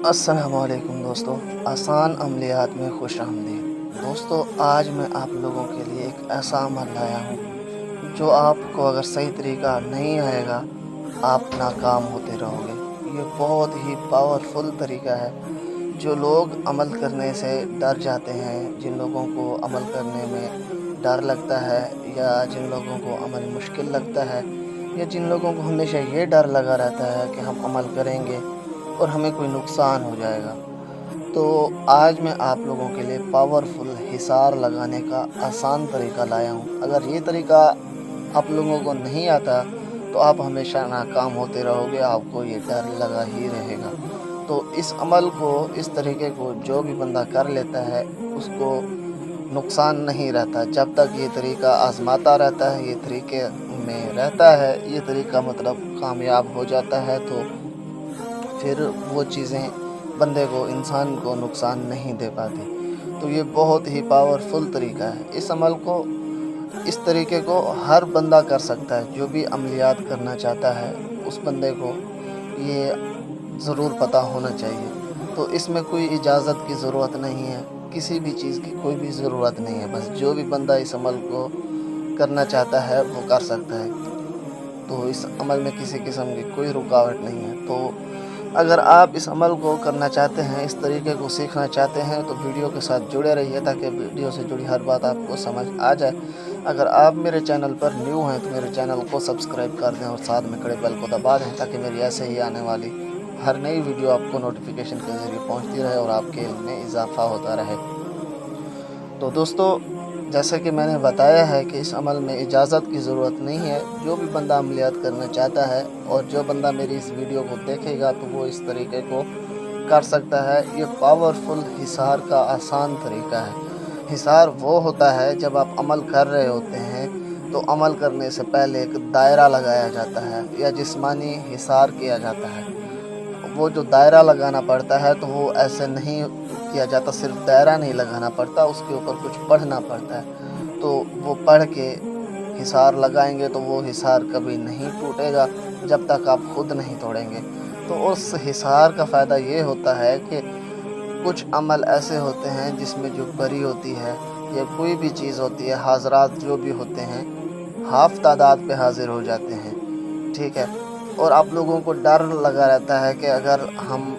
السلام علیکم دوستو، آسان عملیات میں خوش آمدید۔ دوستو، آج میں آپ لوگوں کے لیے ایک ایسا عمل لایا ہوں جو آپ کو اگر صحیح طریقہ نہیں آئے گا آپ ناکام ہوتے رہو گے۔ یہ بہت ہی پاورفل طریقہ ہے جو لوگ عمل کرنے سے ڈر جاتے ہیں، جن لوگوں کو عمل کرنے میں ڈر لگتا ہے یا جن لوگوں کو عمل مشکل لگتا ہے یا جن لوگوں کو ہمیشہ یہ ڈر لگا رہتا ہے کہ ہم عمل کریں گے اور ہمیں کوئی نقصان ہو جائے گا، تو آج میں آپ لوگوں کے لیے پاورفل حصار لگانے کا آسان طریقہ لایا ہوں۔ اگر یہ طریقہ آپ لوگوں کو نہیں آتا تو آپ ہمیشہ ناکام ہوتے رہو گے، آپ کو یہ ڈر لگا ہی رہے گا۔ تو اس عمل کو، اس طریقے کو جو بھی بندہ کر لیتا ہے اس کو نقصان نہیں رہتا جب تک یہ طریقہ آزماتا رہتا ہے، یہ طریقے میں رہتا ہے، یہ طریقہ مطلب کامیاب ہو جاتا ہے تو پھر وہ چیزیں بندے کو، انسان کو نقصان نہیں دے پاتی۔ تو یہ بہت ہی پاورفل طریقہ ہے۔ اس عمل کو، اس طریقے کو ہر بندہ کر سکتا ہے۔ جو بھی عملیات کرنا چاہتا ہے اس بندے کو یہ ضرور پتہ ہونا چاہیے۔ تو اس میں کوئی اجازت کی ضرورت نہیں ہے، کسی بھی چیز کی کوئی بھی ضرورت نہیں ہے، بس جو بھی بندہ اس عمل کو کرنا چاہتا ہے وہ کر سکتا ہے۔ تو اس عمل میں کسی قسم کی کوئی رکاوٹ نہیں ہے۔ تو اگر آپ اس عمل کو کرنا چاہتے ہیں، اس طریقے کو سیکھنا چاہتے ہیں تو ویڈیو کے ساتھ جڑے رہیے تاکہ ویڈیو سے جڑی ہر بات آپ کو سمجھ آ جائے۔ اگر آپ میرے چینل پر نیو ہیں تو میرے چینل کو سبسکرائب کر دیں اور ساتھ میں کھڑے بیل کو دبا دیں تاکہ میری ایسے ہی آنے والی ہر نئی ویڈیو آپ کو نوٹیفیکیشن کے ذریعے پہنچتی رہے اور آپ کے علم میں اضافہ ہوتا رہے۔ تو دوستو، جیسے کہ میں نے بتایا ہے کہ اس عمل میں اجازت کی ضرورت نہیں ہے۔ جو بھی بندہ عملیات کرنا چاہتا ہے اور جو بندہ میری اس ویڈیو کو دیکھے گا تو وہ اس طریقے کو کر سکتا ہے۔ یہ پاورفل حصار کا آسان طریقہ ہے۔ حصار وہ ہوتا ہے جب آپ عمل کر رہے ہوتے ہیں تو عمل کرنے سے پہلے ایک دائرہ لگایا جاتا ہے یا جسمانی حصار کیا جاتا ہے۔ وہ جو دائرہ لگانا پڑتا ہے تو وہ ایسے نہیں کیا جاتا، صرف دائرہ نہیں لگانا پڑتا، اس کے اوپر کچھ پڑھنا پڑتا ہے۔ تو وہ پڑھ کے حصار لگائیں گے تو وہ حصار کبھی نہیں ٹوٹے گا جب تک آپ خود نہیں توڑیں گے۔ تو اس حصار کا فائدہ یہ ہوتا ہے کہ کچھ عمل ایسے ہوتے ہیں جس میں جو بری ہوتی ہے یا کوئی بھی چیز ہوتی ہے، حاضرات جو بھی ہوتے ہیں ہاف تعداد پہ حاضر ہو جاتے ہیں، ٹھیک ہے؟ اور آپ لوگوں کو ڈر لگا رہتا ہے کہ اگر ہم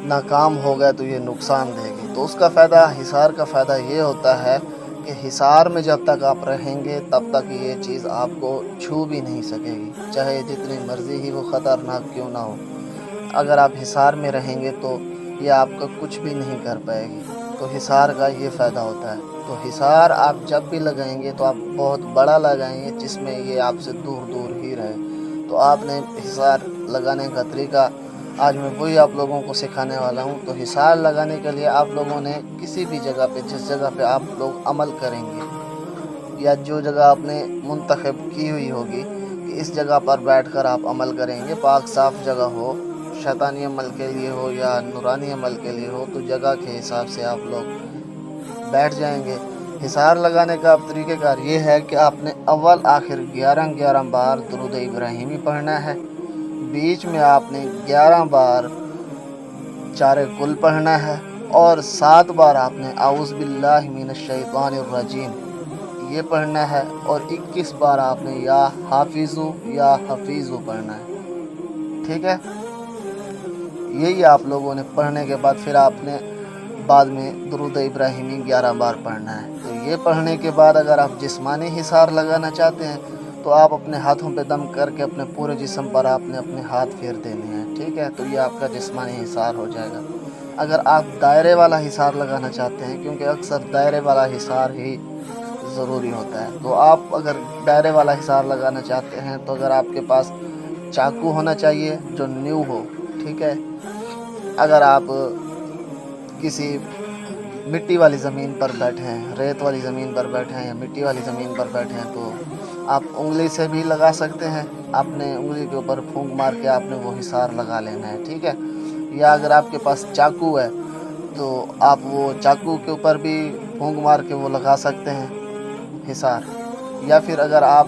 ناکام ہو گئے تو یہ نقصان دے گی۔ تو اس کا فائدہ، حصار کا فائدہ یہ ہوتا ہے کہ حصار میں جب تک آپ رہیں گے تب تک یہ چیز آپ کو چھو بھی نہیں سکے گی، چاہے جتنی مرضی ہی وہ خطرناک کیوں نہ ہو۔ اگر آپ حصار میں رہیں گے تو یہ آپ کا کچھ بھی نہیں کر پائے گی۔ تو حصار کا یہ فائدہ ہوتا ہے۔ تو حصار آپ جب بھی لگائیں گے تو آپ بہت بڑا لگائیں گے جس میں یہ آپ سے دور دور ہی رہے۔ تو آپ نے حصار لگانے کا طریقہ آج میں وہی آپ لوگوں کو سکھانے والا ہوں۔ تو حصار لگانے کے لیے آپ لوگوں نے کسی بھی جگہ پہ، جس جگہ پہ آپ لوگ عمل کریں گے یا جو جگہ آپ نے منتخب کی ہوئی ہوگی کہ اس جگہ پر بیٹھ کر آپ عمل کریں گے، پاک صاف جگہ ہو، شیطانی عمل کے لیے ہو یا نورانی عمل کے لیے ہو، تو جگہ کے حساب سے آپ لوگ بیٹھ جائیں گے۔ حصار لگانے کا طریقہ کار یہ ہے کہ آپ نے اول آخر 11 بار درود ابراہیمی پڑھنا ہے، بیچ میں آپ نے 11 بار چارے کل پڑھنا ہے اور 7 بار آپ نے اعوذ باللہ من الشیطان الرجیم یہ پڑھنا ہے اور 21 بار آپ نے یا حافظو یا حفیظو پڑھنا ہے، ٹھیک ہے؟ یہی آپ لوگوں نے پڑھنے کے بعد پھر آپ نے بعد میں درود ابراہیمی 11 بار پڑھنا ہے۔ تو یہ پڑھنے کے بعد اگر آپ جسمانی حصار لگانا چاہتے ہیں تو آپ اپنے ہاتھوں پہ دم کر کے اپنے پورے جسم پر آپ نے اپنے ہاتھ پھیر دینے ہیں، ٹھیک ہے؟ تو یہ آپ کا جسمانی حصار ہو جائے گا۔ اگر آپ دائرے والا حصار لگانا چاہتے ہیں، کیونکہ اکثر دائرے والا حصار ہی ضروری ہوتا ہے، تو آپ اگر دائرے والا حصار لگانا چاہتے ہیں تو اگر آپ کے پاس چاقو ہونا چاہیے جو نیو ہو، ٹھیک ہے؟ اگر آپ کسی مٹی والی زمین پر بیٹھے ہیں، ریت والی زمین پر بیٹھے ہیں یا مٹی والی زمین پر بیٹھے ہیں تو آپ انگلی سے بھی لگا سکتے ہیں، اپنے انگلی کے اوپر پھونک مار کے آپ نے وہ حصار لگا لینا ہے، ٹھیک ہے؟ یا اگر آپ کے پاس چاقو ہے تو آپ وہ چاقو کے اوپر بھی پھونک مار کے وہ لگا سکتے ہیں حصار۔ یا پھر اگر آپ